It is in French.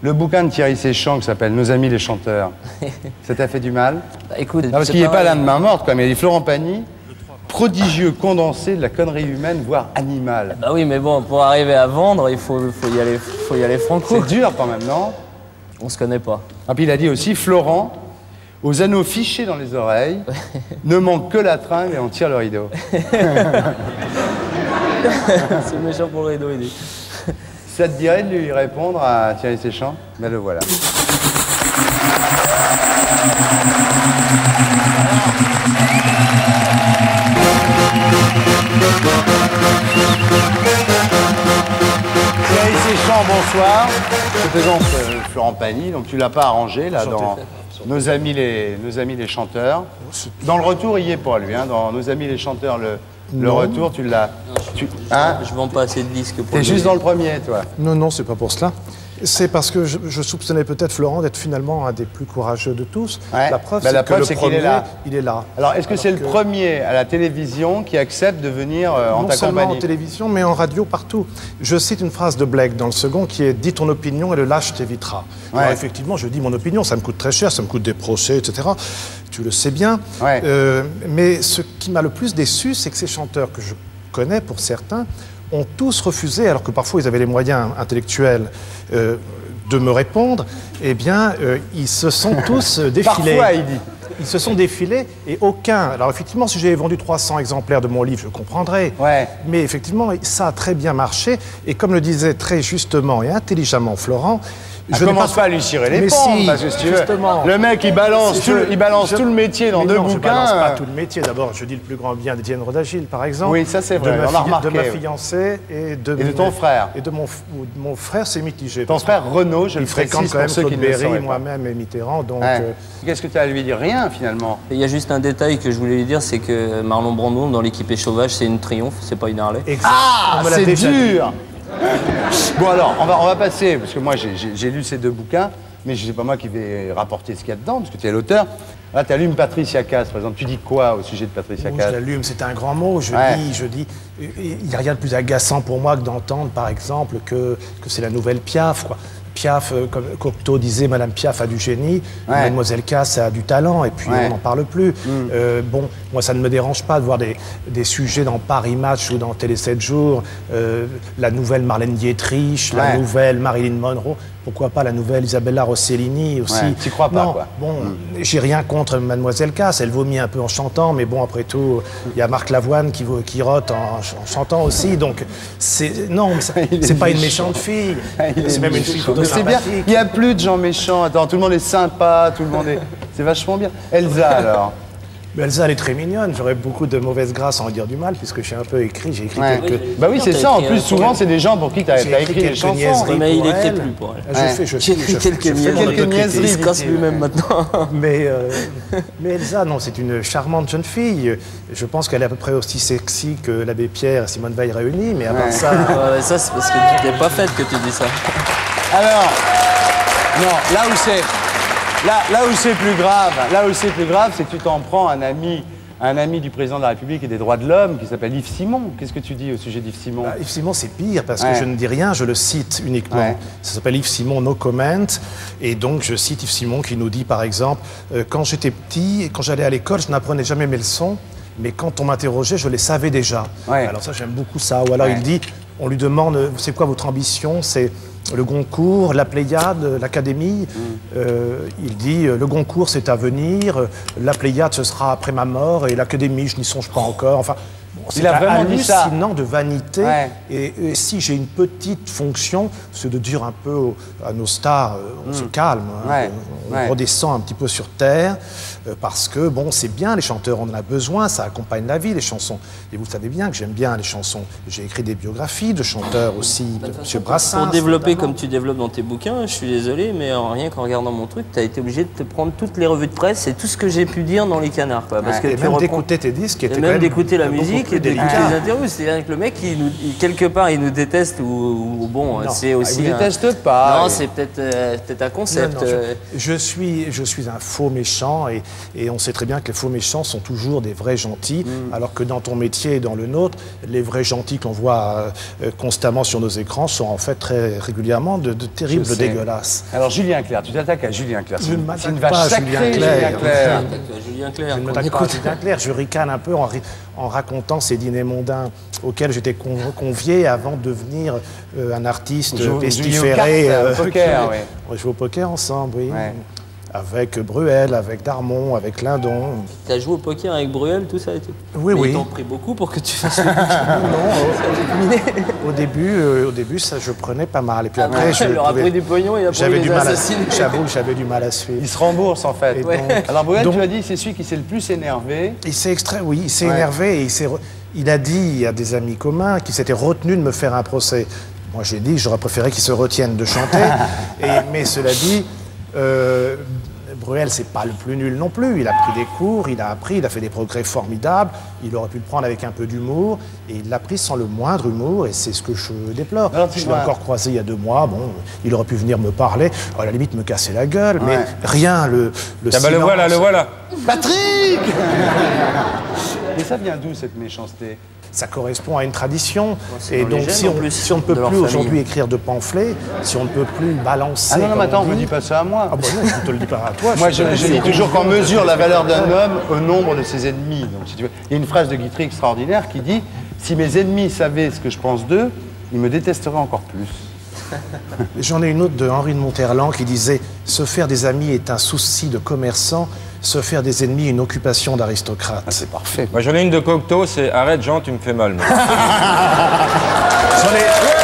Le bouquin de Thierry Séchant qui s'appelle Nos amis les chanteurs, ça t'a fait du mal? Bah, écoute, parce qu'il n'est pas là de main morte, quoi, mais il dit Florent Pagny, prodigieux condensé de la connerie humaine, voire animale. Bah oui, mais bon, pour arriver à vendre, il faut y aller franco. C'est dur quand même, non? On se connaît pas. Et puis il a dit aussi, Florent, aux anneaux fichés dans les oreilles, ne manque que la tringle et on tire le rideau. C'est méchant pour le rideau, il dit. Ça te dirait de lui répondre à Thierry Séchant? Ben le voilà. Thierry Séchant, bonsoir. Je te présente Florent Pagny, donc tu l'as pas arrangé là dans nos amis les chanteurs. Dans le retour, il y est pas lui, hein, dans Nos amis les chanteurs, le retour, tu l'as. Hein? Je vends pas assez de disques pour. T'es juste dans le premier, toi. Non, non, c'est pas pour cela. C'est parce que je soupçonnais peut-être Florent d'être finalement un des plus courageux de tous. Ouais. La preuve, bah, c'est qu'il est là. Il est là. Alors, est-ce que c'est le premier à la télévision qui accepte de venir en ta compagnie? Non seulement en télévision, mais en radio, partout. Je cite une phrase de Blake dans le second qui est « Dis ton opinion et le lâche t'évitera ». Ouais. Alors effectivement, je dis mon opinion, ça me coûte très cher, ça me coûte des procès, etc. Tu le sais bien. Ouais. Mais ce qui m'a le plus déçu, c'est que ces chanteurs que je connais, pour certains, ont tous refusé, alors que parfois ils avaient les moyens intellectuels de me répondre, eh bien, ils se sont tous défilés. Parfois, il dit. Ils se sont défilés et aucun... Alors effectivement, si j'avais vendu 300 exemplaires de mon livre, je comprendrais. Ouais. Mais effectivement, ça a très bien marché. Et comme le disait très justement et intelligemment Florent, je ne commence pas à lui cirer les pompes, si, parce que si tu veux, justement, le mec, il balance tout le métier dans deux bouquins. Je balance pas tout le métier. D'abord, je dis le plus grand bien d'Étienne Rodagil, par exemple. Oui, ça c'est vrai, on a remarqué. De ma fiancée et de ton frère. Et de mon frère, c'est mitigé. Ton frère Renaud, je le précise pour ceux qui ne le sauraient pas. Moi-même et Mitterrand, donc... Qu'est-ce que tu as à lui dire? Rien, finalement. Il y a juste un détail que je voulais lui dire, c'est que Marlon Brando, dans l'équipe Sauvage, c'est une Triomphe, c'est pas une Harley. Ah, c'est dur. Bon alors, on va passer, parce que moi j'ai lu ces deux bouquins, mais c'est pas moi qui vais rapporter ce qu'il y a dedans, parce que tu es l'auteur. Là, tu allumes Patricia Cass, par exemple. Tu dis quoi au sujet de Patricia Cass? Je l'allume, c'est un grand mot. Je dis, il n'y a rien de plus agaçant pour moi que d'entendre, par exemple, que c'est la nouvelle Piaf, quoi. Piaf, comme Cocteau disait, Madame Piaf a du génie, Mademoiselle Cass a du talent, et puis on n'en parle plus. Bon, moi, ça ne me dérange pas de voir des sujets dans Paris Match ou dans Télé 7 jours, la nouvelle Marlène Dietrich, la nouvelle Marilyn Monroe, pourquoi pas la nouvelle Isabella Rossellini aussi. T'y crois pas, non, quoi. Bon, j'ai rien contre Mademoiselle Cass, elle vomit un peu en chantant, mais bon, après tout, il y a Marc Lavoine qui rote en chantant aussi, donc non, c'est pas une méchante fille, c'est même une fille plutôt c'est bien, il n'y a plus de gens méchants. Attends, tout le monde est sympa, tout le monde est... C'est vachement bien. Elsa, alors? Mais Elsa, elle est très mignonne. J'aurais beaucoup de mauvaise grâce à en dire du mal, puisque j'ai un peu écrit. J'ai écrit quelques... Bah oui, c'est ça. En plus, souvent, c'est des gens pour qui tu as écrit des chansons. Mais il n'écrit plus pour elle. J'ai écrit quelques niaiseries. Il se casse lui-même maintenant. Mais Elsa, non, c'est une charmante jeune fille. Je pense qu'elle est à peu près aussi sexy que l'abbé Pierre et Simone Veil réunis, mais à part ça... ça, c'est parce que tu t'es pas faite que tu dis ça. Alors, non, là où c'est plus grave, c'est que tu t'en prends un ami du président de la République et des droits de l'homme qui s'appelle Yves Simon. Qu'est-ce que tu dis au sujet d'Yves Simon? Yves Simon, c'est pire parce que je ne dis rien, je le cite uniquement. Ça s'appelle Yves Simon, no comment. Et donc, je cite Yves Simon qui nous dit, par exemple, quand j'étais petit et quand j'allais à l'école, je n'apprenais jamais mes leçons, mais quand on m'interrogeait, je les savais déjà. Alors ça, j'aime beaucoup ça. Ou alors il dit, on lui demande, c'est quoi votre ambition? C'est le Goncourt, la Pléiade, l'Académie. Il dit, le Goncourt, c'est à venir, la Pléiade, ce sera après ma mort, et l'Académie, je n'y songe pas encore. Enfin, c'est hallucinant de vanité. Et si j'ai une petite fonction, c'est de dire un peu à nos stars, on se calme, on redescend un petit peu sur terre, parce que, bon, c'est bien, les chanteurs, on en a besoin, ça accompagne la vie, les chansons. Et vous savez bien que j'aime bien les chansons. J'ai écrit des biographies de chanteurs aussi, de M. Brassens. Pour développer comme tu développes dans tes bouquins, je suis désolé, mais rien qu'en regardant mon truc, tu as été obligé de te prendre toutes les revues de presse et tout ce que j'ai pu dire dans les canards. Quoi, parce que et même d'écouter tes disques. Et même d'écouter la musique. compliqué d'écouter les interviews. C'est-à-dire que le mec, quelque part, il nous déteste ou bon, c'est aussi. Il ne déteste pas. Non, c'est peut-être un concept. Non, je suis un faux méchant et on sait très bien que les faux méchants sont toujours des vrais gentils, alors que dans ton métier et dans le nôtre, les vrais gentils qu'on voit constamment sur nos écrans sont en fait très régulièrement de terribles dégueulasses. Alors Julien Clerc, tu t'attaques à Julien Clerc. Je ne m'attaque pas à Julien Clerc. Je ne m'attaque pas à Julien Clerc. Je ricane un peu en racontant ces dîners mondains auxquels j'étais convié avant de devenir un artiste pestiféré. Au poker, oui. On joue au poker ensemble, oui. Ouais. Avec Bruel, avec Darmon, avec Lindon. Tu as joué au poker avec Bruel, tout ça et tout? Oui, mais oui. Ils t'ont pris beaucoup pour que tu fasses le bouquin. Au début, ça, je prenais pas mal. Et puis après, il leur a pris du pognon, il a pris les assassiner. J'avoue que j'avais du mal à suivre. Il se rembourse en fait. Donc, alors Bruel, tu as dit, c'est celui qui s'est le plus énervé. Il s'est énervé et il a dit à des amis communs qu'il s'était retenu de me faire un procès. Moi, j'ai dit que j'aurais préféré qu'il se retienne de chanter. Mais cela dit, Bruel, c'est pas le plus nul non plus. Il a pris des cours, il a appris, il a fait des progrès formidables. Il aurait pu le prendre avec un peu d'humour. Et il l'a pris sans le moindre humour. Et c'est ce que je déplore. Je l'ai encore croisé il y a 2 mois. Bon, il aurait pu venir me parler, à la limite me casser la gueule. Mais rien, le silence... le voilà. Patrick. Mais ça vient d'où cette méchanceté? Ça correspond à une tradition. Et donc, si on ne peut plus aujourd'hui écrire de pamphlets, si on ne peut plus balancer... Ah non, mais attends, on ne me dit pas ça à moi. Ah bah non, je ne te le dis pas à toi. Moi, je dis toujours qu'on mesure la valeur d'un homme au nombre de ses ennemis. Donc, si tu veux, il y a une phrase de Guitry extraordinaire qui dit « Si mes ennemis savaient ce que je pense d'eux, ils me détesteraient encore plus. » J'en ai une autre de Henri de Monterland qui disait « Se faire des amis est un souci de commerçant, se faire des ennemis une occupation d'aristocrate. » C'est parfait. Moi, j'en ai une de Cocteau, c'est « Arrête Jean, tu me fais mal. » J'en ai...